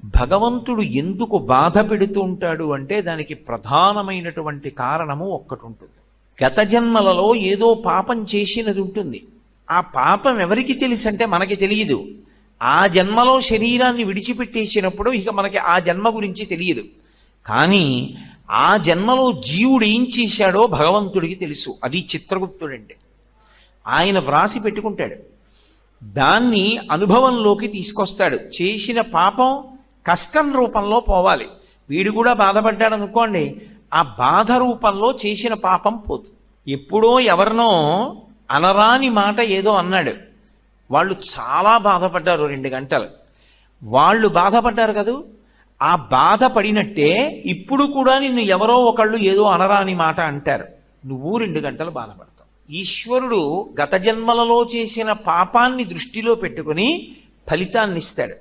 భగవంతుడు ఎందుకు బాధ పెడుతూ ఉంటాడు అంటే దానికి ప్రధానమైనటువంటి కారణము ఒక్కటి ఉంటుంది. గత జన్మలలో ఏదో పాపం చేసినది ఉంటుంది. ఆ పాపం ఎవరికి తెలుసు అంటే మనకి తెలియదు. ఆ జన్మలో శరీరాన్ని విడిచిపెట్టేసినప్పుడు ఇక మనకి ఆ జన్మ గురించి తెలియదు. కానీ ఆ జన్మలో జీవుడు ఏం చేశాడో భగవంతుడికి తెలుసు. అది చిత్రగుప్తుడంటే. ఆయన వ్రాసి పెట్టుకుంటాడు, దాన్ని అనుభవంలోకి తీసుకొస్తాడు. చేసిన పాపం కష్టం రూపంలో పోవాలి. వీడు కూడా బాధపడ్డాడు అనుకోండి, ఆ బాధ రూపంలో చేసిన పాపం పోతుంది. ఎప్పుడో ఎవరినో అనరాని మాట ఏదో అన్నాడు, వాళ్ళు చాలా బాధపడ్డారు 2 గంటలు. వాళ్ళు బాధపడ్డారు కదూ, ఆ బాధపడినట్టే ఇప్పుడు కూడా నిన్ను ఎవరో ఒకళ్ళు ఏదో అనరాని మాట అంటారు, నువ్వు 2 గంటలు బాధపడతావు. ఈశ్వరుడు గత జన్మలలో చేసిన పాపాన్ని దృష్టిలో పెట్టుకుని ఫలితాన్ని ఇస్తాడు.